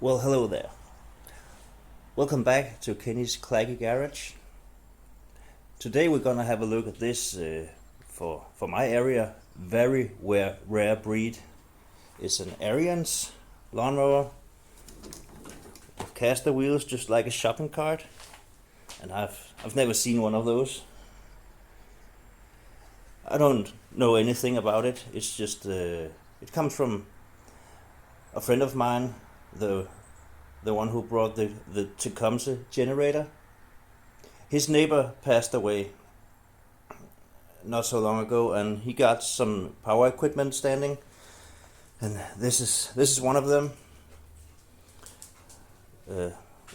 Well, hello there. Welcome back to Kenny's Clacky Garage. Today we're gonna have a look at this for my area very rare breed. It's an Ariens lawnmower with caster wheels, just like a shopping cart, and I've never seen one of those. I don't know anything about it. It's just it comes from a friend of mine, the one who brought the tecumseh generator. His neighbor passed away not so long ago, and he got some power equipment standing, and this is one of them.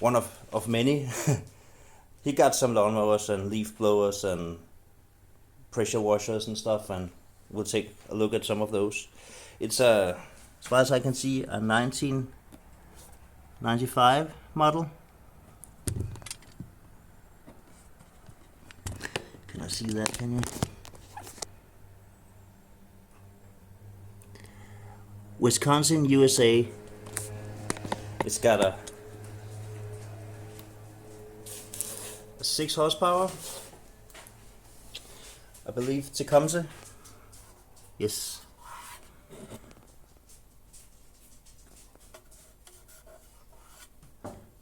One of many. He got some lawnmowers and leaf blowers and pressure washers and stuff, and we'll take a look at some of those. It's as far as I can see, a 1995 model. Can I see that? Can you? Wisconsin, USA. It's got a 6 horsepower, I believe. Tecumseh. Yes.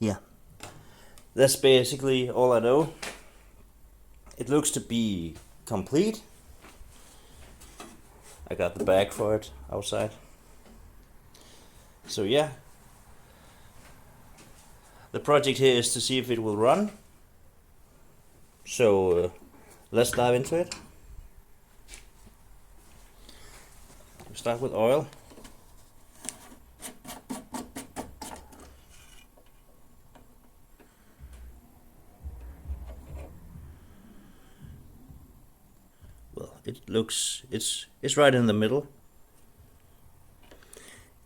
Yeah. That's basically all I know. It looks to be complete. I got the bag for it outside. So yeah. The project here is to see if it will run. So let's dive into it. We'll start with oil. Well, it's right in the middle.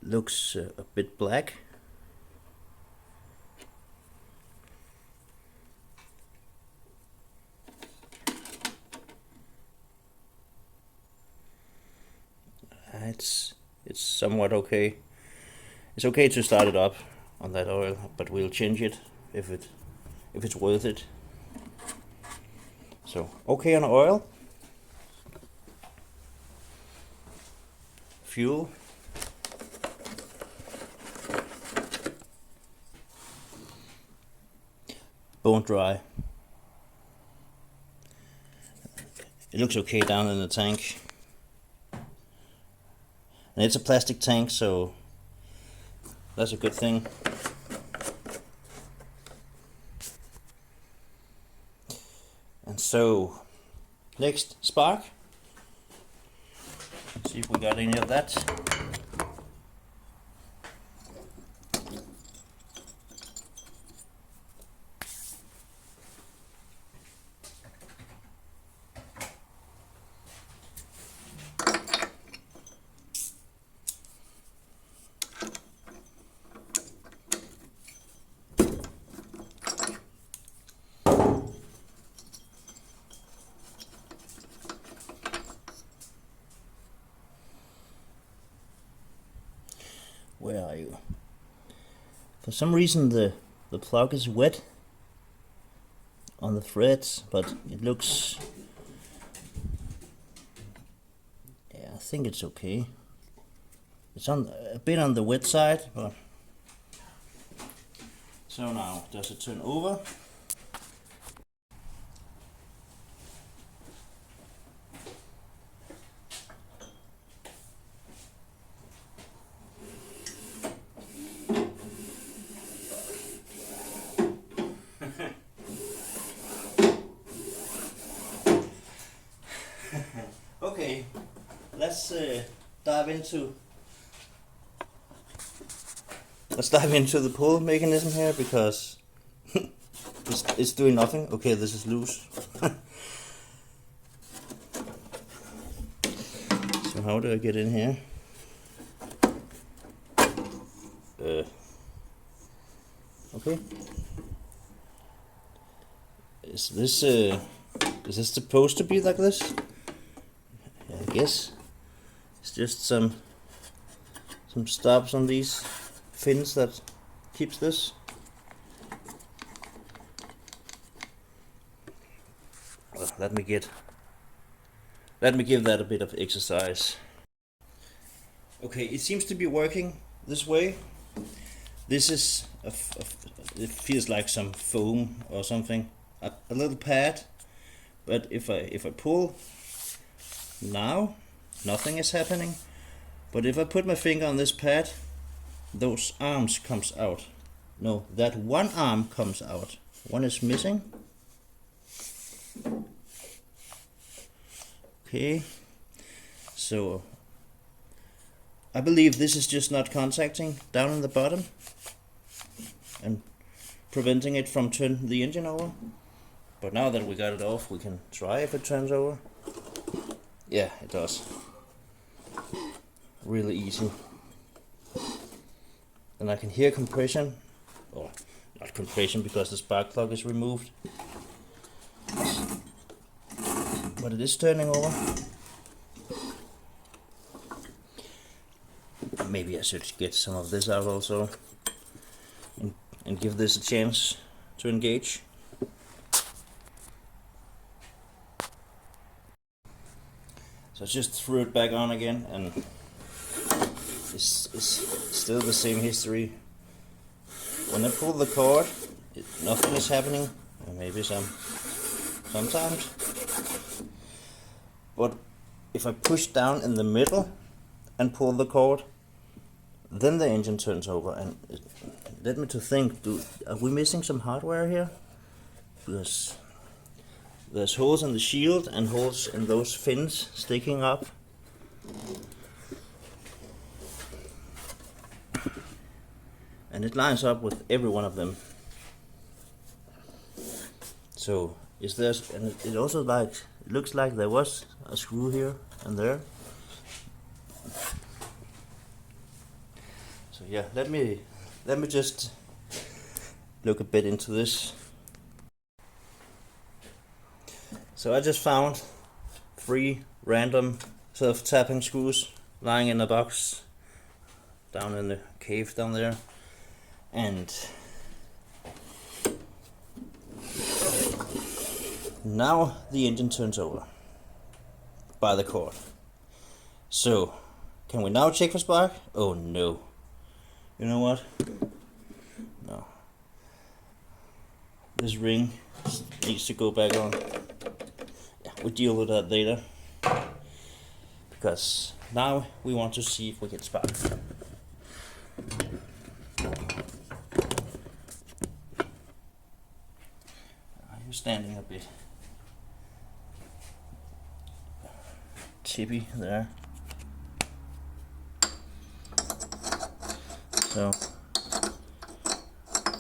It looks a bit black. It's somewhat okay. It's okay to start it up on that oil, but we'll change it if it's worth it. So okay on oil. Fuel. Bone dry. It looks okay down in the tank. And it's a plastic tank, so that's a good thing. And so, next, spark. See if we got any of that. Where are you? For some reason the plug is wet on the threads, but it looks, yeah, I think it's okay. It's on a bit on the wet side, but so now does it turn over? Okay, let's dive into the pull mechanism here, because it's doing nothing. Okay, this is loose. So how do I get in here? Okay. Is this supposed to be like this? Yeah, I guess it's just some stops on these fins that keeps this. Well, let me give that a bit of exercise. Okay, it seems to be working this way. This is it feels like some foam or something, a little pad. But if I pull now, nothing is happening. But if I put my finger on this pad, those arms comes out. No, that one arm comes out. One is missing. Okay, so I believe this is just not contacting down in the bottom and preventing it from turning the engine over. But now that we got it off, we can try if it turns over. Yeah, it does. Really easy. And I can hear compression, or not compression because the spark plug is removed. But it is turning over. Maybe I should get some of this out also and give this a chance to engage. So I just threw it back on again, and it's still the same history. When I pull the cord, nothing is happening, or maybe sometimes. But if I push down in the middle and pull the cord, then the engine turns over, and it led me to think, are we missing some hardware here? Because there's holes in the shield and holes in those fins sticking up. And it lines up with every one of them. So is there, and it also it looks like there was a screw here and there. So yeah, let me just look a bit into this. So I just found 3 random self-tapping screws lying in a box down in the cave down there, and now the engine turns over by the cord. So can we now check for spark? Oh no. You know what? No. This ring needs to go back on. Yeah, we'll deal with that later. Because now we want to see if we get spark. You're standing a bit chippy there. So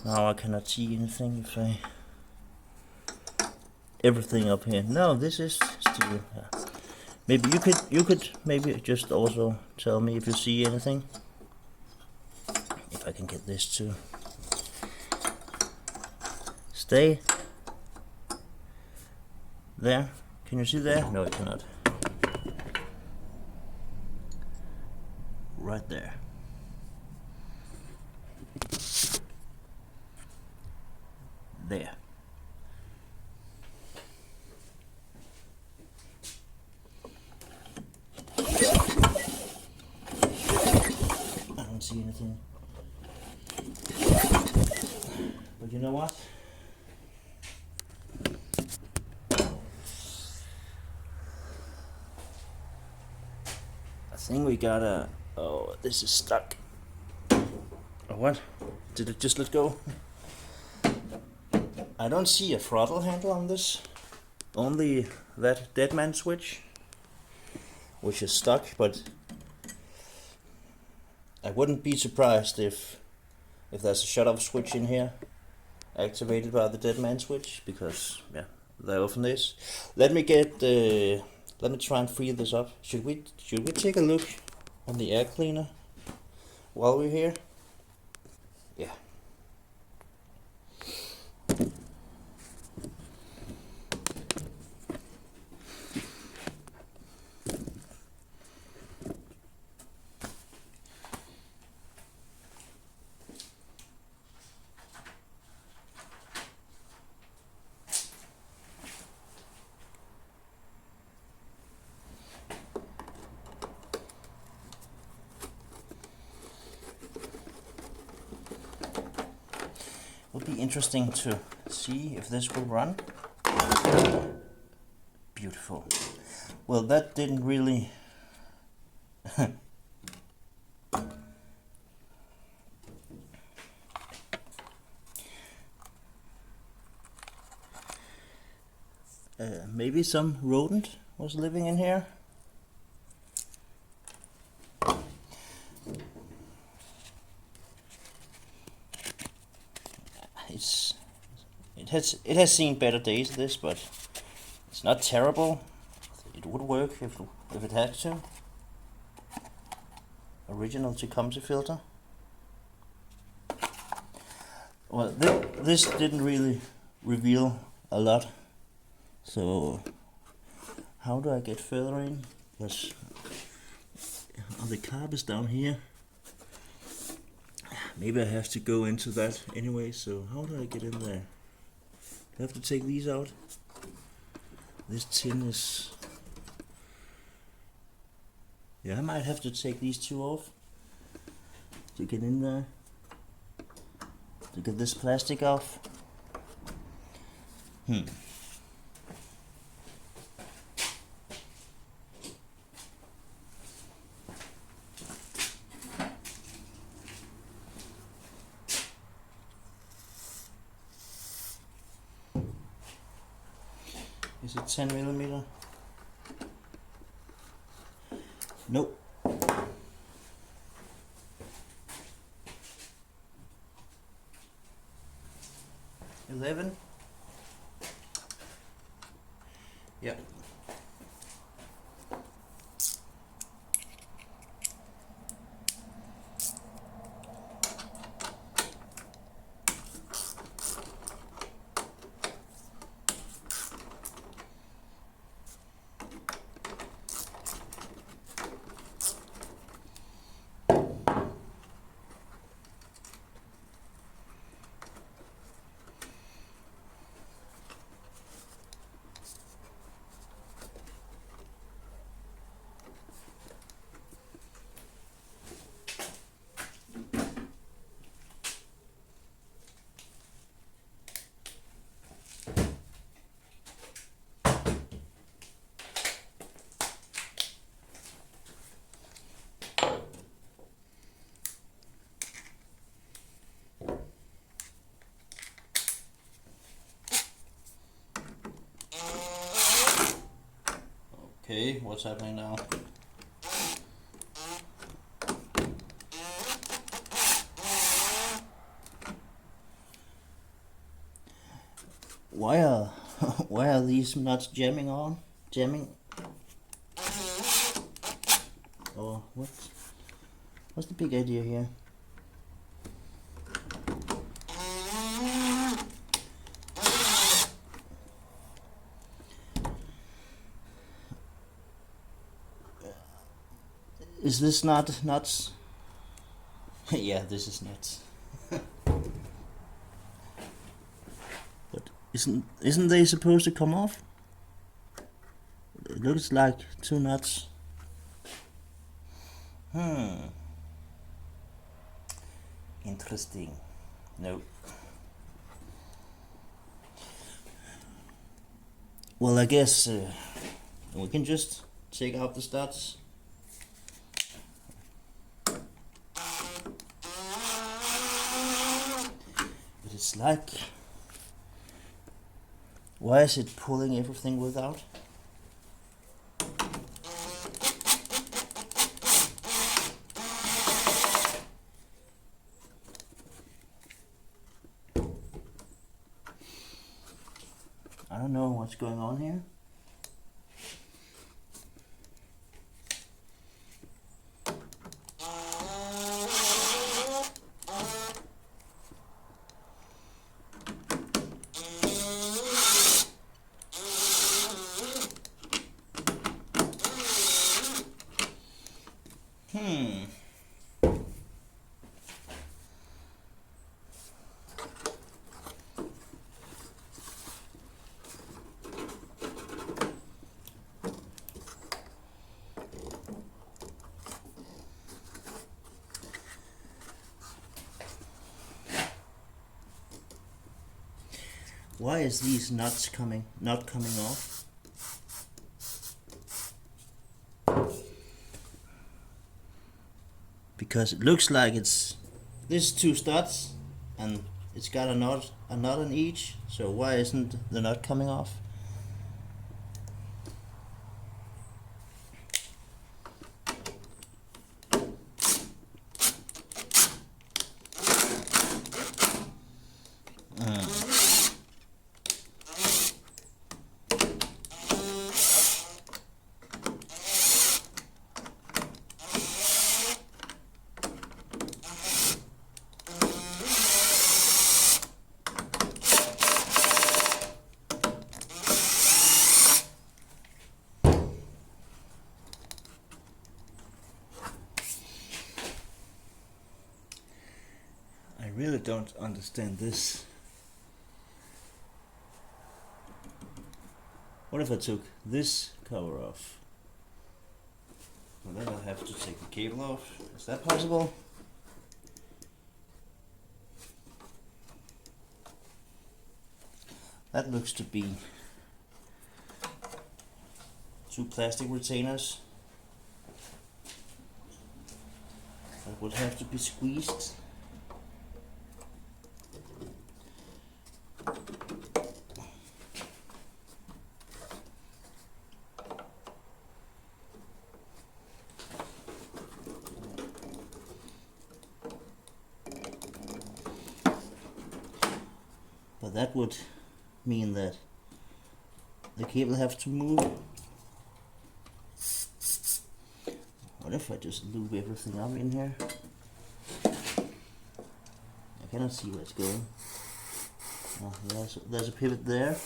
now I cannot see anything if I everything up here. No, this is still. Maybe you could maybe just also tell me if you see anything. If I can get this to stay there. Can you see there? No, you cannot. Right there. There. I don't see anything. But you know what? I think we gotta. Oh, this is stuck. Oh, what? Did it just let go? I don't see a throttle handle on this. Only that dead man switch, which is stuck, but I wouldn't be surprised if there's a shut-off switch in here activated by the dead man switch, because yeah, there often is. Let me try and free this up. Should we take a look on the air cleaner while we're here? Yeah. be interesting to see if this will run. Beautiful. Well, that didn't really maybe some rodent was living in here. It has seen better days, this, but it's not terrible. It would work if it had to. Original tecumseh filter. Well, this didn't really reveal a lot. So how do I get further in? Because the carb is down here. Maybe I have to go into that anyway. So how do I get in there? I have to take these out. This tin is... Yeah, I might have to take these two off to get in there. To get this plastic off. Is it 10 millimeter? Nope. 11. Yeah. Okay, what's happening now? Why are why are these nuts jamming on? Jamming? Or what's the big idea here? Is this not nuts? Yeah, this is nuts. But isn't they supposed to come off? It looks like two nuts. Interesting. No. Well, I guess we can just take out the studs. But it's like, why is it pulling everything without? I don't know what's going on here. Why is these nuts not coming off? Because it looks like it's this 2 studs and it's got a knot in each, so why isn't the nut coming off? I really don't understand this. What if I took this cover off? Well, then I'll have to take the cable off. Is that possible? That looks to be 2 plastic retainers that would have to be squeezed. But that would mean that the cable have to move. What if I just lube everything up in here? I cannot see where it's going. Oh, there's a pivot there.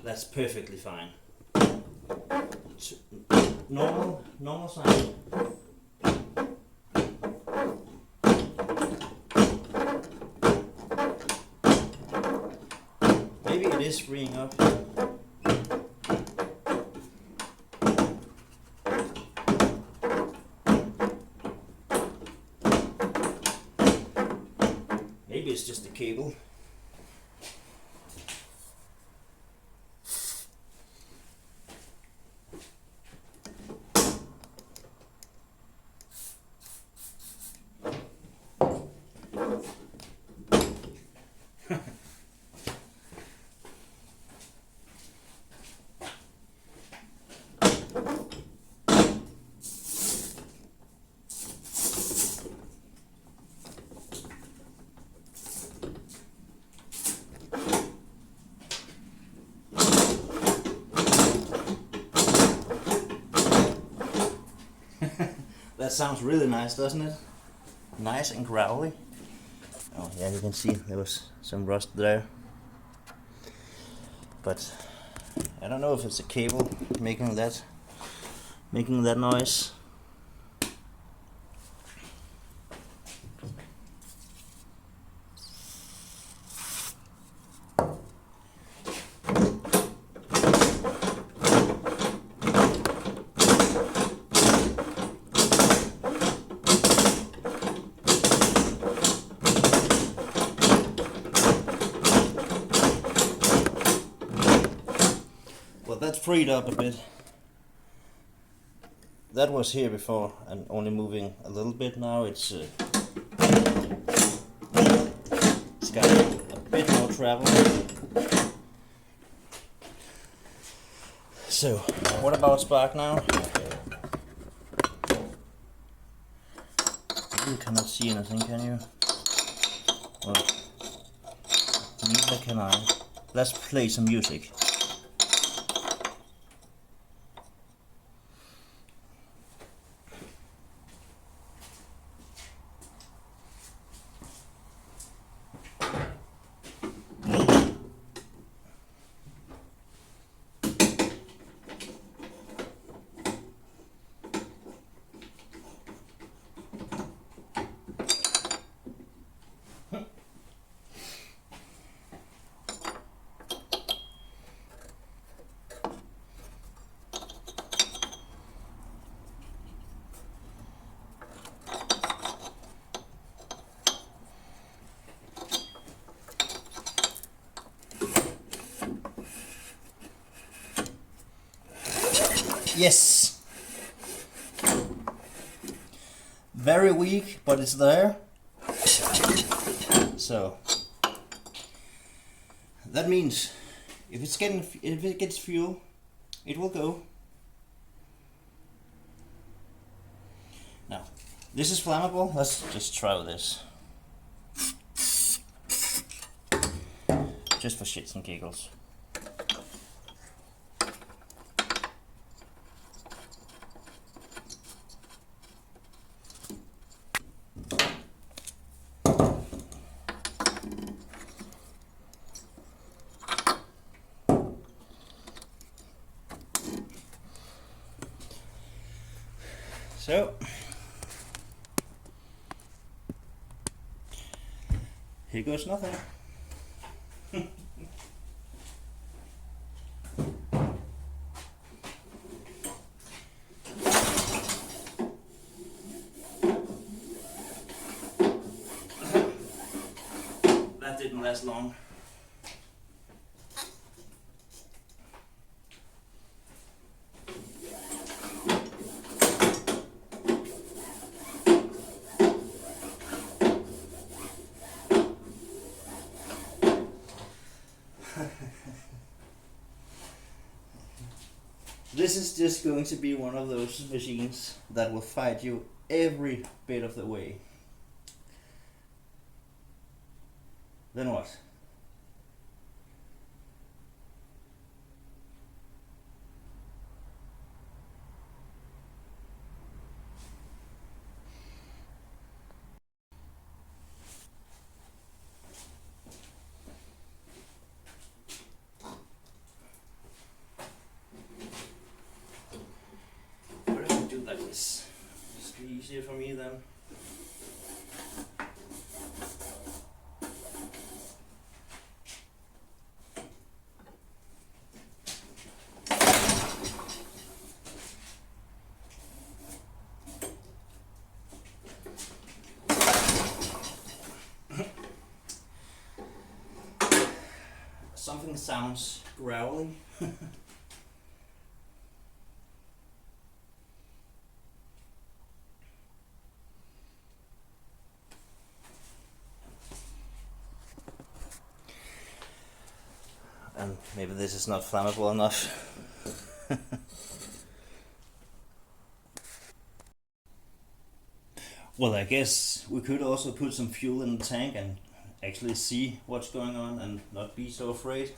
That's perfectly fine. Normal sound. Maybe it is freeing up. Maybe it's just the cable. That sounds really nice, doesn't it? Nice and growly. Oh yeah, you can see there was some rust there. But I don't know if it's a cable making that noise. Well, that's freed up a bit. That was here before and only moving a little bit. Now it's got a bit more travel. So, what about spark now? You cannot see anything, can you? Well, neither can I. Let's play some music. Yes. Very weak, but it's there. So that means if it gets fuel, it will go. Now, this is flammable. Let's just try this. Just for shits and giggles. So, here goes nothing. That didn't last long. This is just going to be one of those machines that will fight you every bit of the way. Then what? What if I do like this? Just be easier for me then. Something sounds growly. And maybe this is not flammable enough. Well, I guess we could also put some fuel in the tank and actually see what's going on and not be so afraid.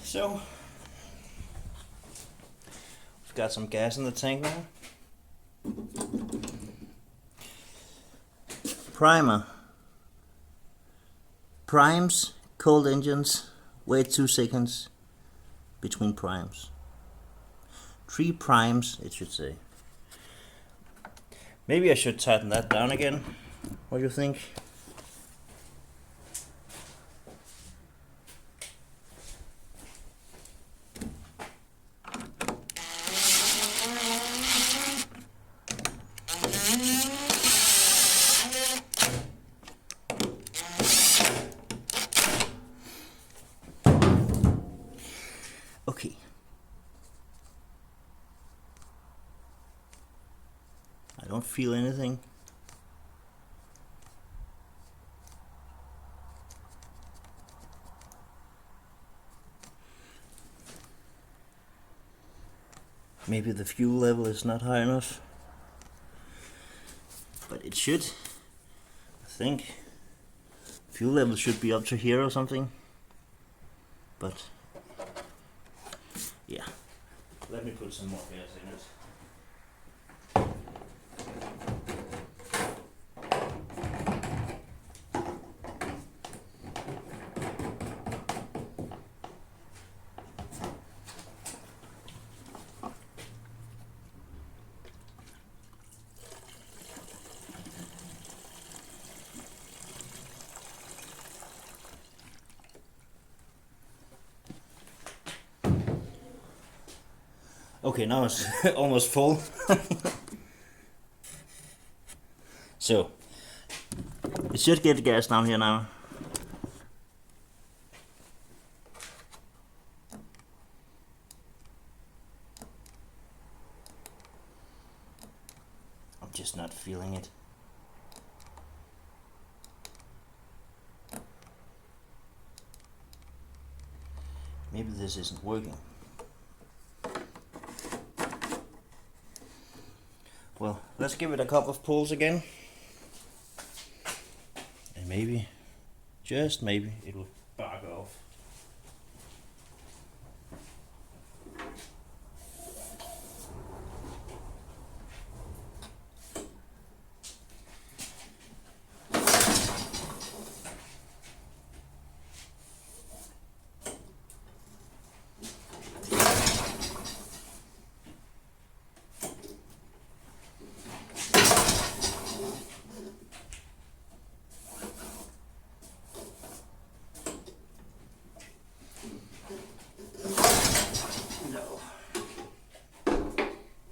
So, we've got some gas in the tank now. Primer. Primes, cold engines, wait 2 seconds between primes. 3 primes, it should say. Maybe I should tighten that down again. What do you think? Okay. I don't feel anything. Maybe the fuel level is not high enough, but it should, I think. Fuel level should be up to here or something. But yeah, let me put some more gas in it. Okay, now it's almost full. So, it should get gas down here now. I'm just not feeling it. Maybe this isn't working. Well, let's give it a couple of pulls again. And maybe, just maybe, it will bark off.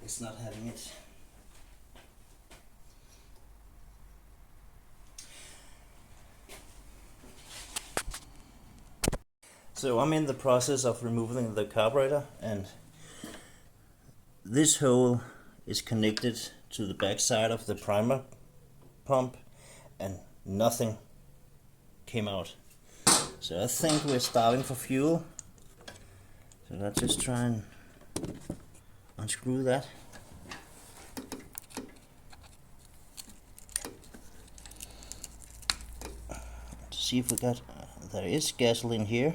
It's not having it. So I'm in the process of removing the carburetor, and this hole is connected to the back side of the primer pump, and nothing came out. So I think we're starving for fuel. So let's just try and unscrew that. To see if we got, there is gasoline here.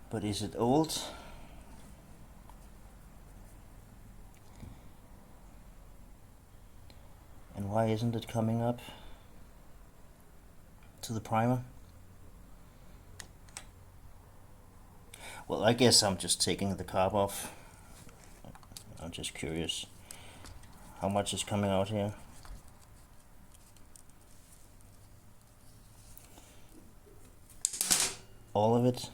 But is it old? And why isn't it coming up to the primer? Well, I guess I'm just taking the carb off. I'm just curious how much is coming out here. All of it.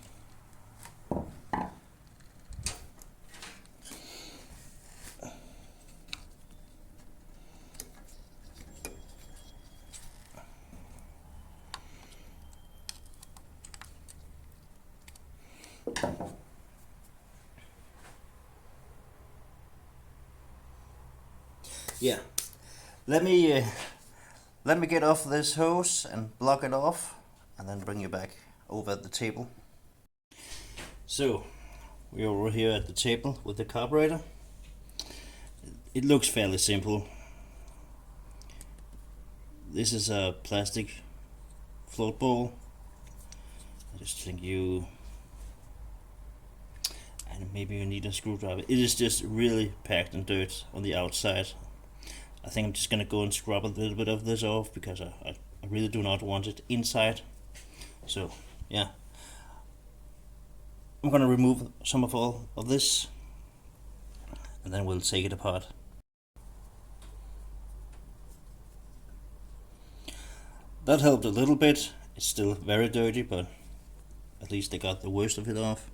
Yeah, let me get off this hose and block it off, and then bring you back over at the table. So we're over here at the table with the carburetor. It looks fairly simple. This is a plastic float bowl. I just think and maybe you need a screwdriver. It is just really packed in dirt on the outside. I think I'm just gonna go and scrub a little bit of this off, because I really do not want it inside. So yeah, I'm gonna remove some of all of this, and then we'll take it apart. That helped a little bit. It's still very dirty, but at least I got the worst of it off.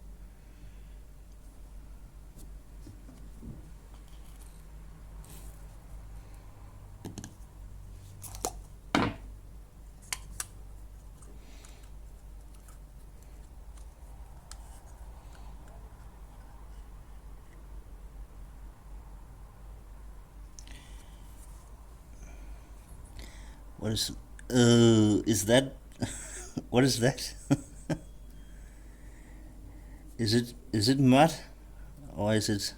What is that? What is that? Is it mud, or is it?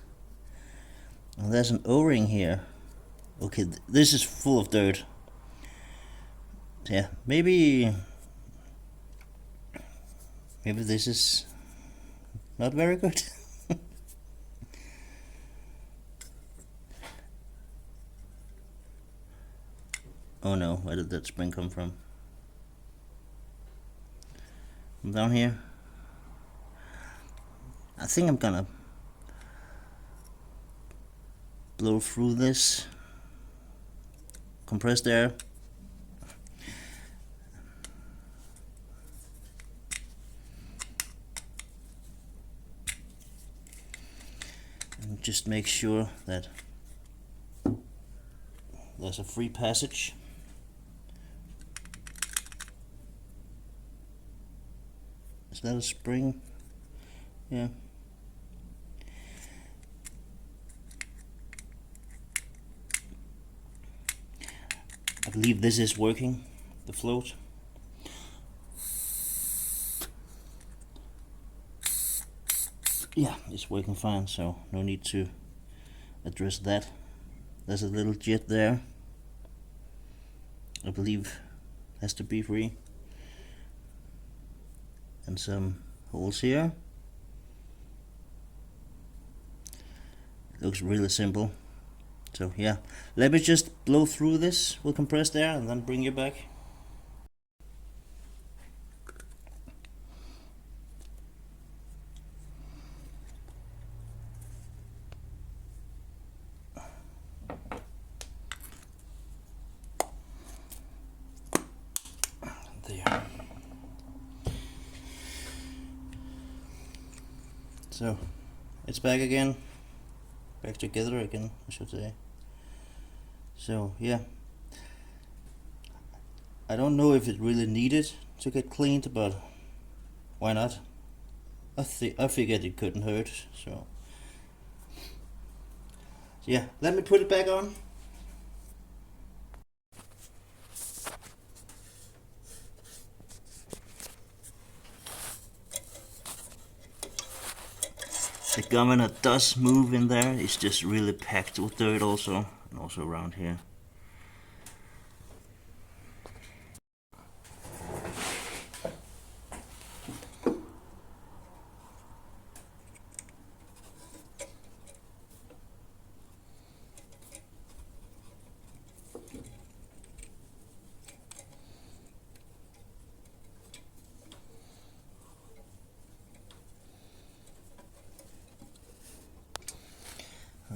Oh, there's an O-ring here. Okay, this is full of dirt. Yeah, maybe this is not very good. Oh no, where did that spring come from? From down here? I think I'm gonna blow through this compressed air. And just make sure that there's a free passage. Is that a spring? Yeah. I believe this is working, the float. Yeah, it's working fine, so no need to address that. There's a little jet there. I believe has to be free. And some holes here. Looks really simple. So yeah, let me just blow through this with compressed air and then bring you back. There. So it's back again. Back together again, I should say. So yeah, I don't know if it really needed to get cleaned, but why not? I figured it couldn't hurt. So yeah, let me put it back on. The governor does move in there. It's just really packed with dirt also, and also around here.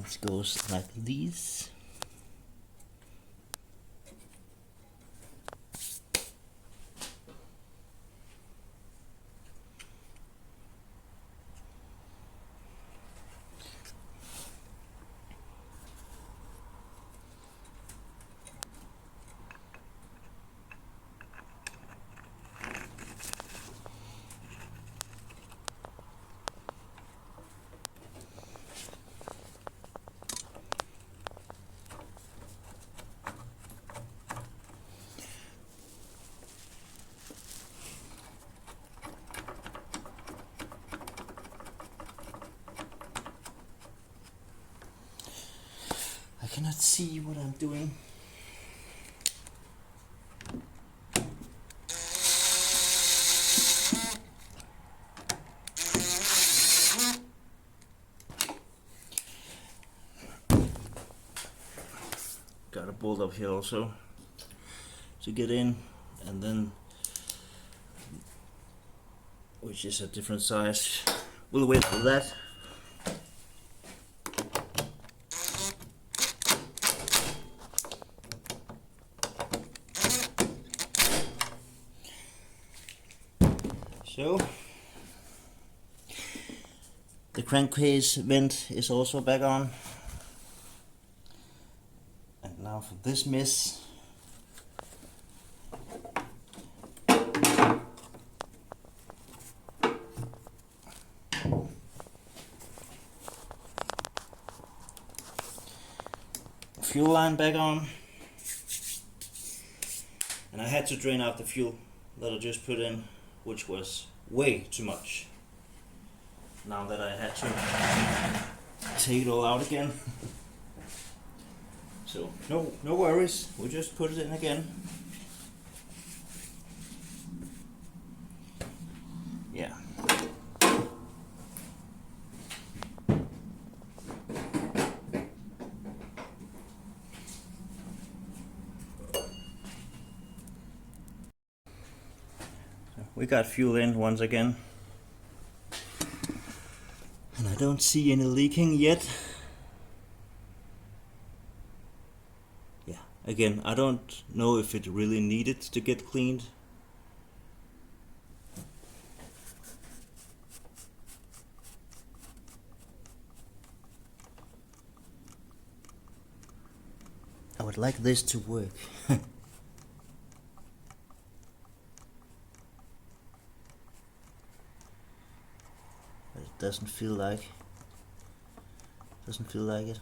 It goes like these. I cannot see what I'm doing. Got a bolt up here also to get in, and then which is a different size. We'll wait for that. So the crankcase vent is also back on. And now for this mess. Fuel line back on. And I had to drain out the fuel that I just put in, which was way too much. Now that I had to take it all out again. So no worries, we just put it in again. Yeah. We got fuel in once again. And I don't see any leaking yet. Yeah, again, I don't know if it really needed to get cleaned. I would like this to work. But it doesn't feel like it.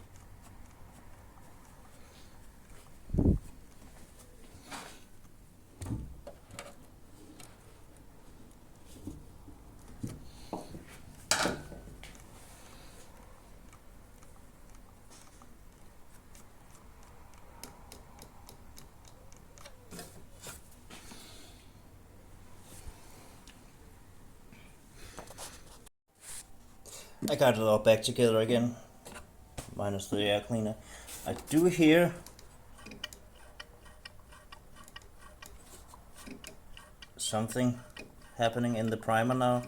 I got it all back together again, minus the air cleaner. I do hear something happening in the primer now,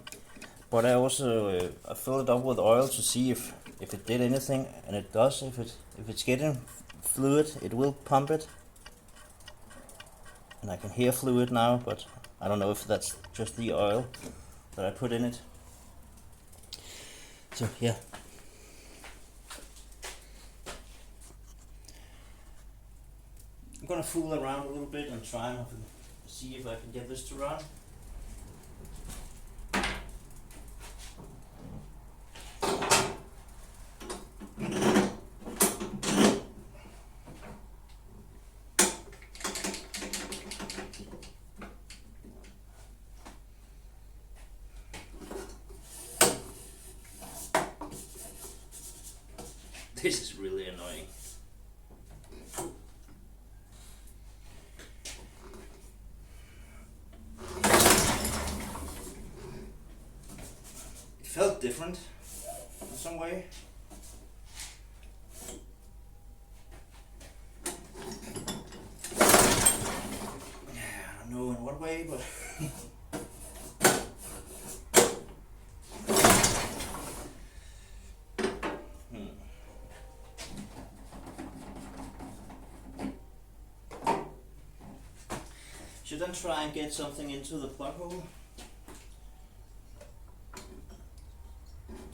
but I also I fill it up with oil to see if it did anything, and it does. If it's getting fluid, it will pump it, and I can hear fluid now, but I don't know if that's just the oil that I put in it. So yeah. I'm gonna fool around a little bit and try and see if I can get this to run. This is really annoying. It felt different in some way. I don't know in what way, but should then try and get something into the plug hole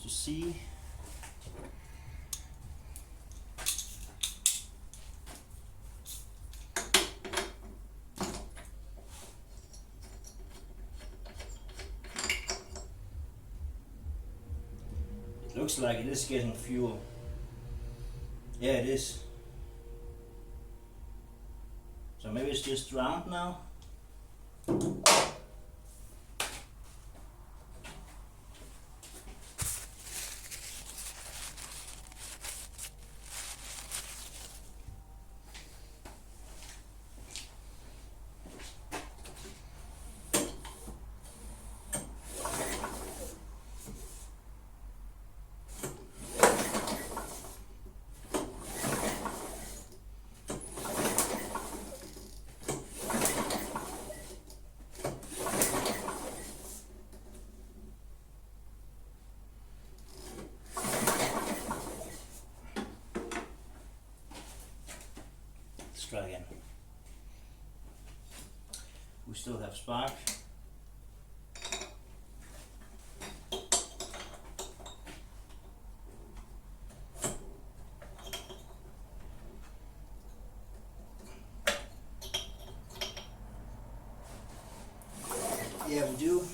to see. It looks like it is getting fuel. Yeah, it is. So maybe it's just drowned now. Let's try again. We still have spark. Yeah, we do.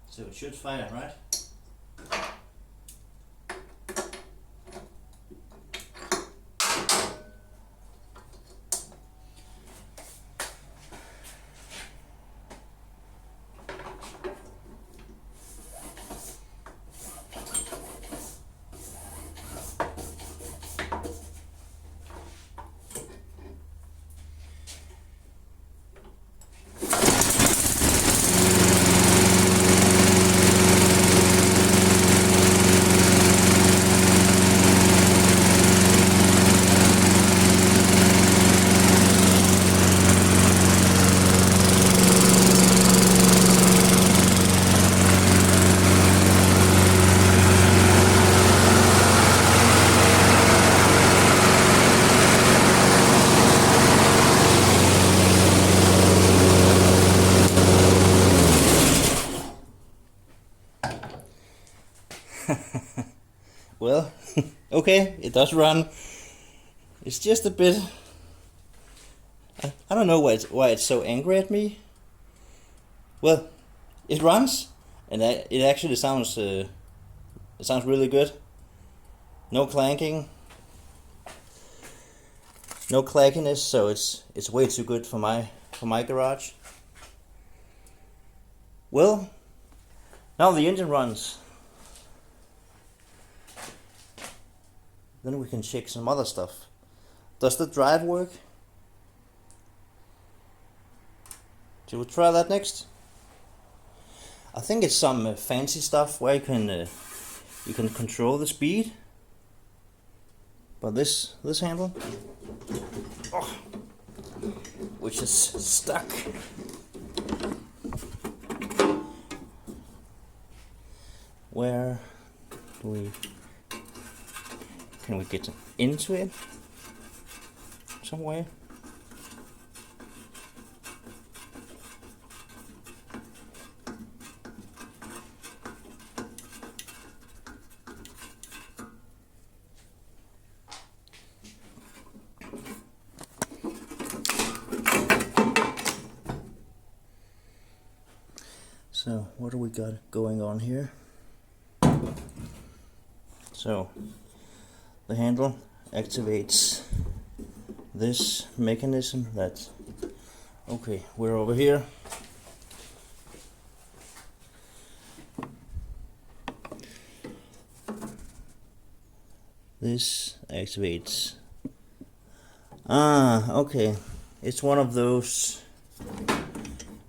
So it should fire, right? Okay, it does run. It's just a bit. I don't know why it's so angry at me. Well, it runs, and it actually sounds really good. No clanking, no clackiness, so it's way too good for my garage. Well, now the engine runs. Then we can check some other stuff. Does the drive work? Shall we try that next? I think it's some fancy stuff where you can control the speed. But this handle, which is stuck. Where can we get into it somewhere? So what do we got going on here? So the handle activates this mechanism that, okay, we're over here. This activates, okay, it's one of those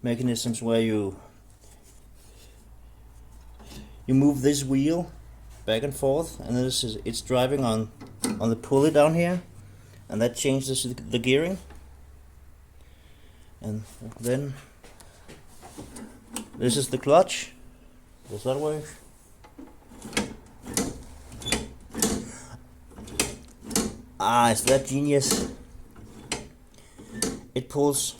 mechanisms where you move this wheel back and forth, and it's driving on the pulley down here, and that changes the gearing. And then this is the clutch. Does that work? Is that genius? It pulls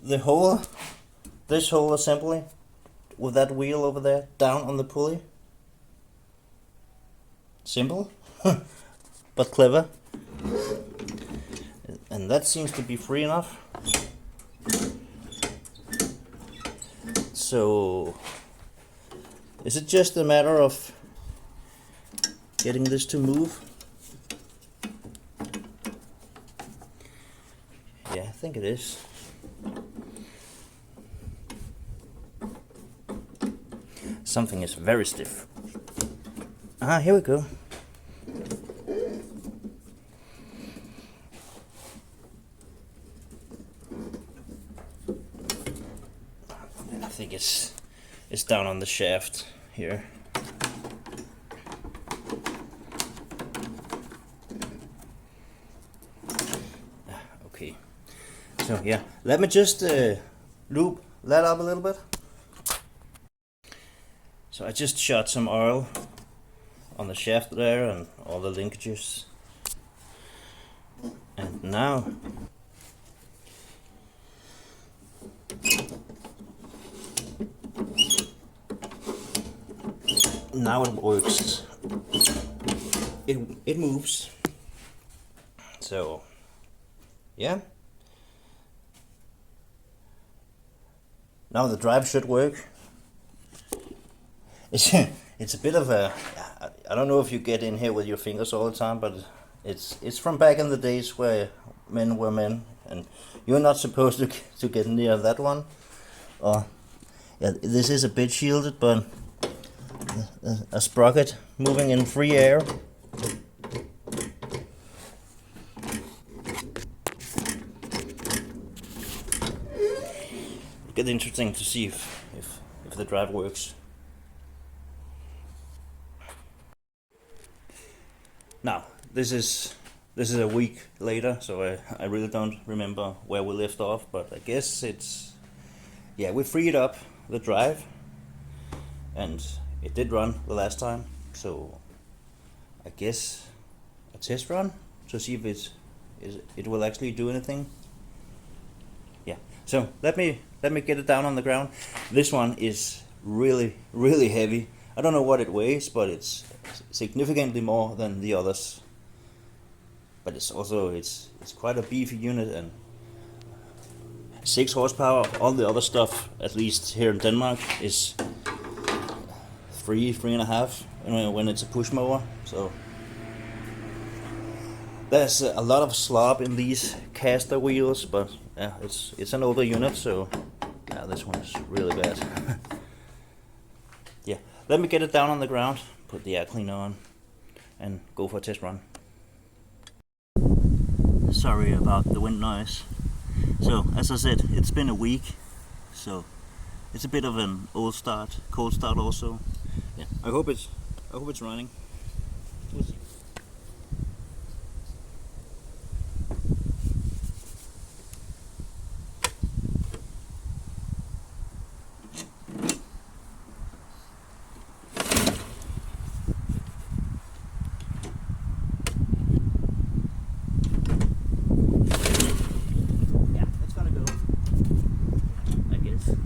this whole assembly with that wheel over there down on the pulley. Simple, but clever. And that seems to be free enough. So, is it just a matter of getting this to move? Yeah, I think it is. Something is very stiff. Here we go. I think it's down on the shaft here. Okay. So yeah, let me just lube that up a little bit. So I just shot some oil on the shaft there and all the linkages. And now it works. It moves. So yeah. Now the drive should work. It's a bit of a, I don't know if you get in here with your fingers all the time, but it's from back in the days where men were men, and you're not supposed to get near that one. Yeah, this is a bit shielded, but a sprocket moving in free air. It's interesting to see if the drive works. Now, this is a week later, so I really don't remember where we left off, but I guess we freed up the drive, and it did run the last time, so I guess a test run to see if it will actually do anything. Yeah, so let me get it down on the ground. This one is really heavy. I don't know what it weighs, but it's significantly more than the others. But it's quite a beefy unit, and 6 horsepower. All the other stuff, at least here in Denmark, is 3.5 when it's a push mower. So there's a lot of slop in these caster wheels, but yeah, it's an older unit, so yeah, this one is really bad. Yeah, let me get it down on the ground, put the air cleaner on, and go for a test run. Sorry about the wind noise. So as I said, it's been a week, so it's a bit of an cold start also. Yeah, I hope it's running. We'll see. Yeah, it's gonna go, I guess.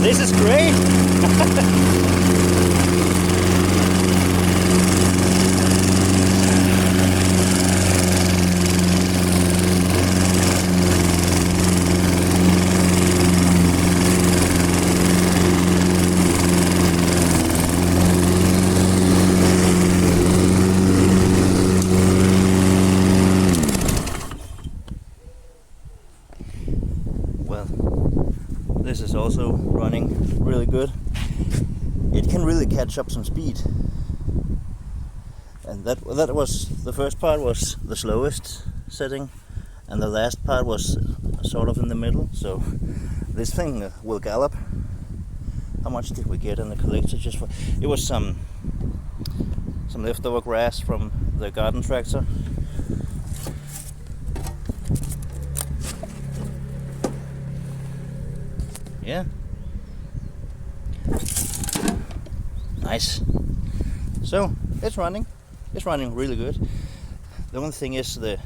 This is great. Well, this is also running really good. It can really catch up some speed, and that was the first part was the slowest setting, and the last part was sort of in the middle. So this thing will gallop. How much did we get in the collector? Just for it was some leftover grass from the garden tractor. Yeah. Nice. So it's running really good. The only thing is the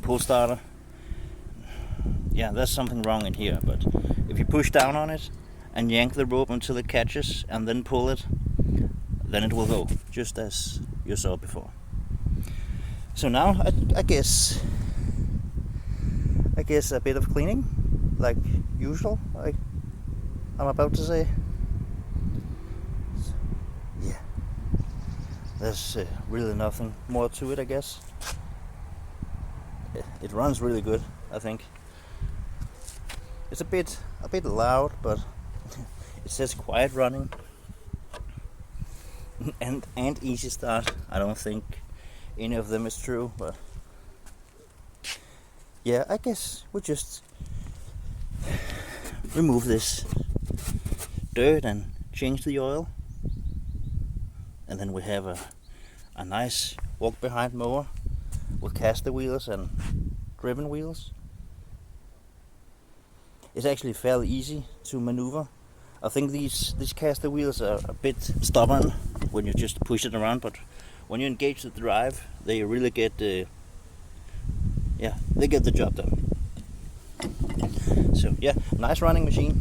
pull starter. Yeah, there's something wrong in here, but if you push down on it and yank the rope until it catches and then pull it, then it will go, just as you saw before. So now I guess a bit of cleaning, like usual, I'm about to say. Yeah, there's really nothing more to it, I guess. It runs really good, I think. It's a bit loud, but it says quiet running and easy start. I don't think any of them is true, but yeah, I guess we'll just remove this dirt and change the oil, and then we have a nice walk behind mower with caster wheels and driven wheels. It's actually fairly easy to maneuver. I think these caster wheels are a bit stubborn when you just push it around, but when you engage the drive, they really get they get the job done. So yeah, nice running machine.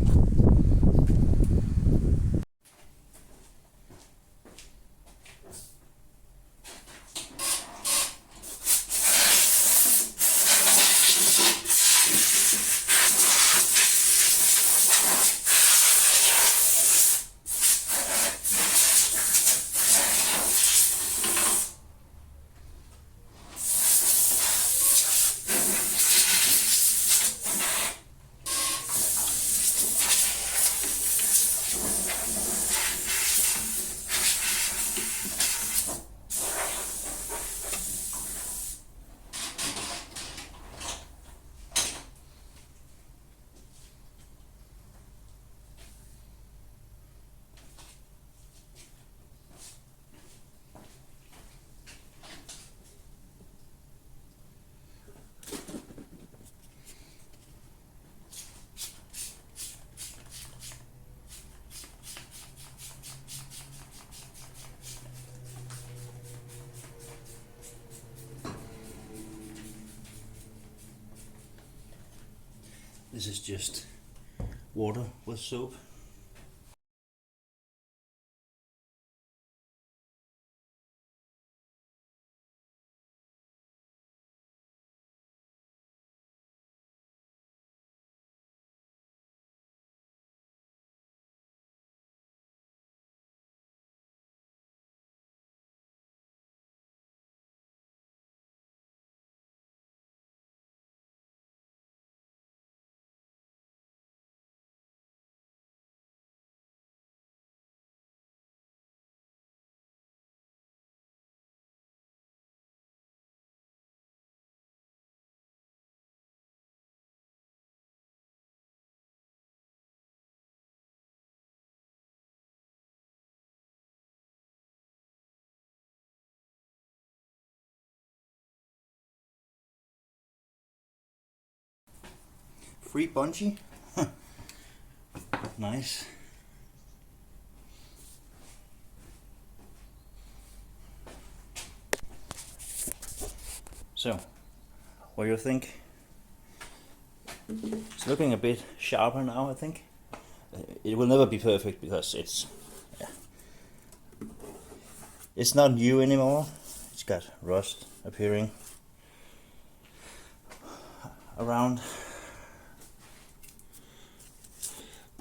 This is just water with soap. Free bungee. Nice. So, what do you think? It's looking a bit sharper now, I think. It will never be perfect because it's not new anymore. It's got rust appearing around.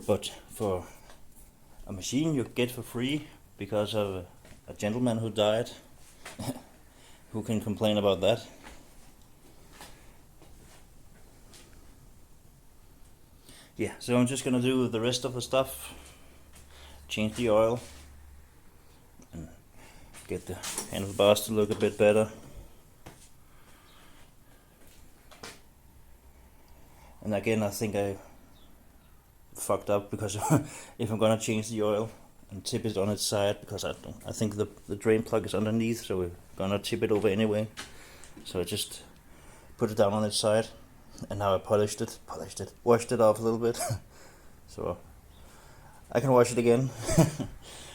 But for a machine you get for free because of a gentleman who died, who can complain about that? Yeah, so I'm just gonna do the rest of the stuff, change the oil, and get the handlebars to look a bit better. And again, I think I fucked up because if I'm gonna change the oil and tip it on its side, because I think the drain plug is underneath, so we're gonna tip it over anyway. So I just put it down on its side, and now I washed it off a little bit. So I can wash it again.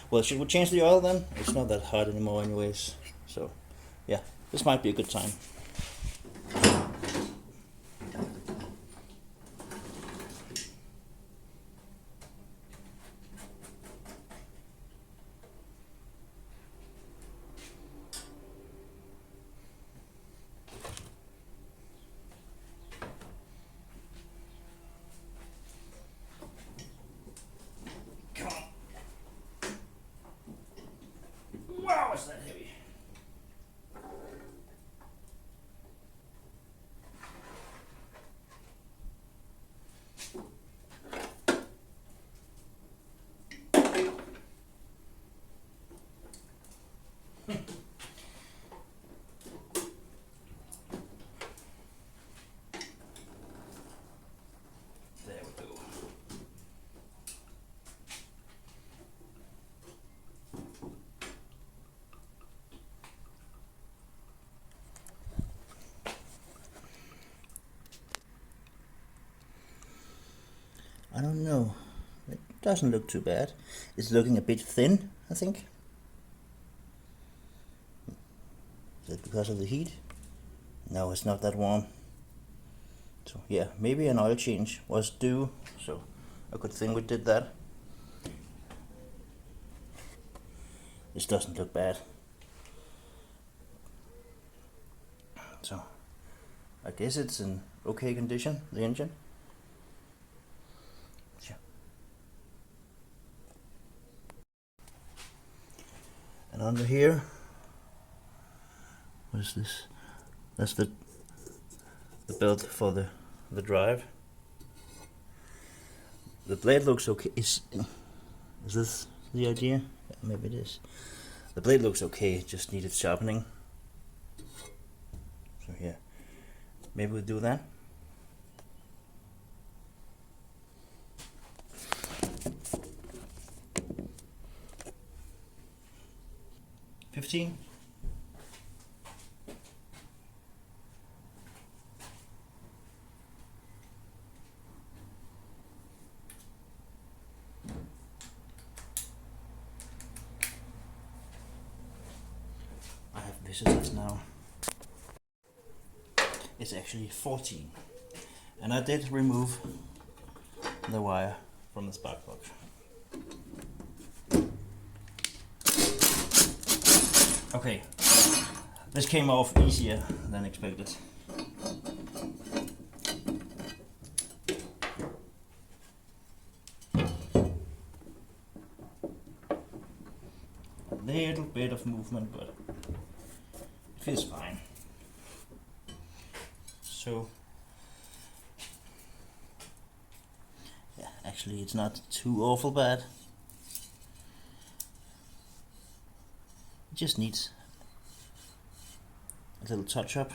Well, should we change the oil then? It's not that hard anymore anyways. So yeah, this might be a good time. Wow, is that heavy? There we go. I don't know. It doesn't look too bad. It's looking a bit thin, I think. Is it because of the heat? No, it's not that warm. So yeah, maybe an oil change was due. So a good thing we did that. This doesn't look bad. So I guess it's in okay condition, the engine. Yeah. And under here, what is this? That's the belt for the drive. The blade looks okay. Is this the idea? Yeah, maybe it is. The blade looks okay, it just needed sharpening. So yeah, maybe we'll do that. $15. I have visitors now. It's actually 14. And I did remove the wire from the spark plug. Okay, this came off easier than expected. A little bit of movement, but it feels fine. So, yeah, actually it's not too awful bad. It just needs a little touch up.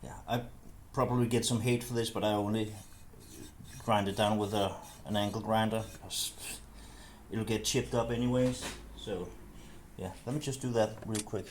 Yeah, I probably get some hate for this, but I only grind it down with an angle grinder because it'll get chipped up anyways. So yeah, let me just do that real quick.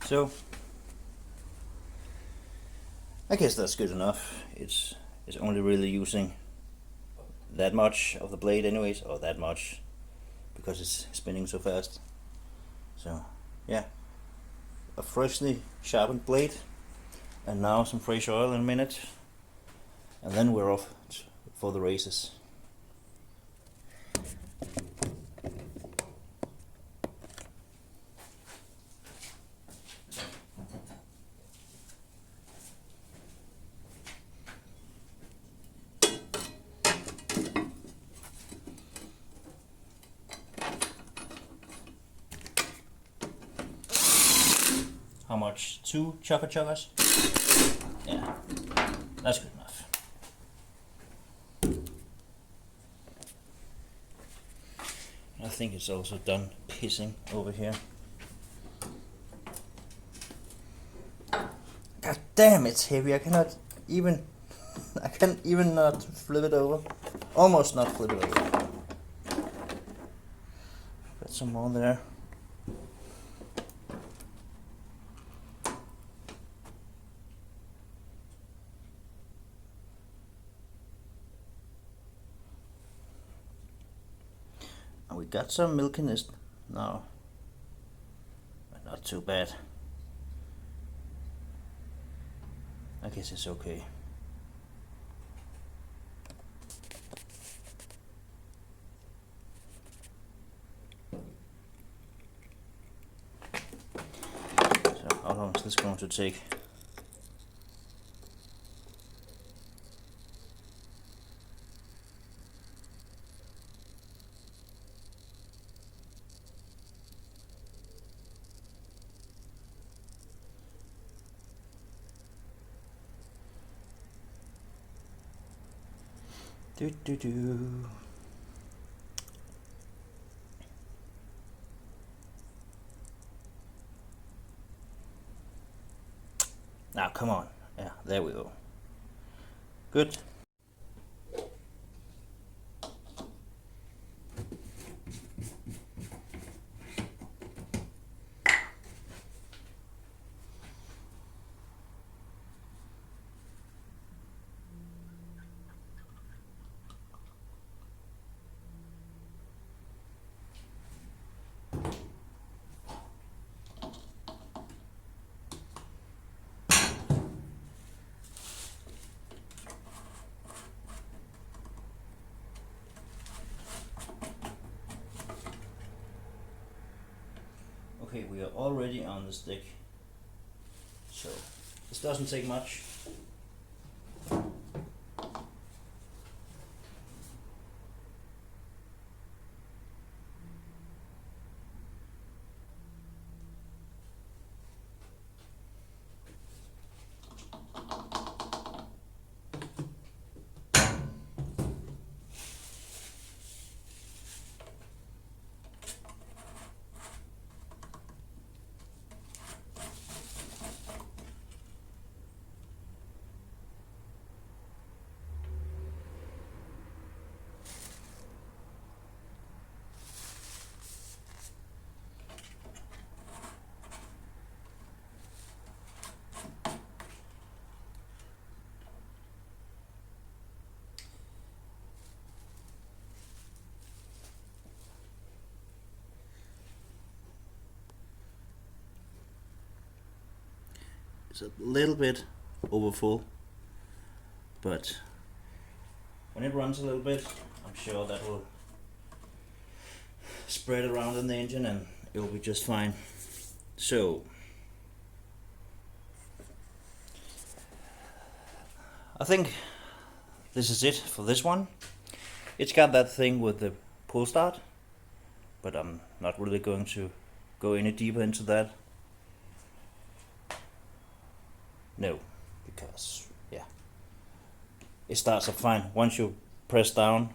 So I guess that's good enough. It's only really using that much of the blade anyways, or that much, because it's spinning so fast. So yeah, a freshly sharpened blade, and now some fresh oil in a minute, and then we're off for the races. How much? 2 chopper chuggers? Yeah, that's good enough. I think it's also done pissing over here. God damn, it's heavy. I can even not flip it over. Almost not flip it over. Put some more there. And we got some milkiness now. But not too bad. I guess it's okay. is going to take. Now, come on. Yeah, there we go. Good. Okay, we are already on the stick, so this doesn't take much. It's a little bit over full, but when it runs a little bit, I'm sure that will spread around in the engine and it will be just fine. So I think this is it for this one. It's got that thing with the pull start, but I'm not really going to go any deeper into that. No, because yeah, it starts up fine. Once you press down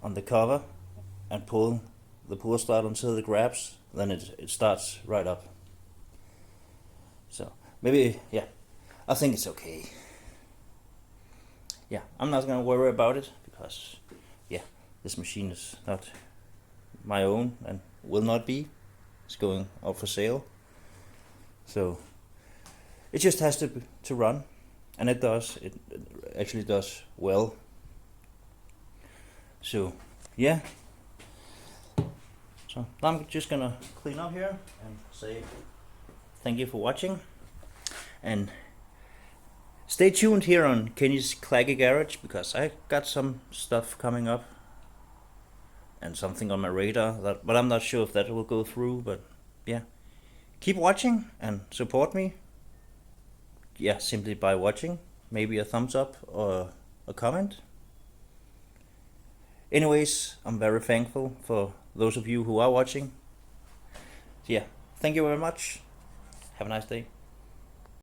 on the cover and pull the pull start until it grabs, then it starts right up. So maybe, yeah, I think it's okay. Yeah, I'm not gonna worry about it because yeah, this machine is not my own and will not be. It's going up for sale. So it just has to run, and it does. It actually does well. So yeah. So now I'm just gonna clean up here and say thank you for watching, and stay tuned here on Kenny's Claggy Garage because I got some stuff coming up and something on my radar that, but I'm not sure if that will go through. But yeah, keep watching and support me. Yeah, simply by watching, maybe a thumbs up or a comment. Anyways, I'm very thankful for those of you who are watching. So yeah, thank you very much. Have a nice day.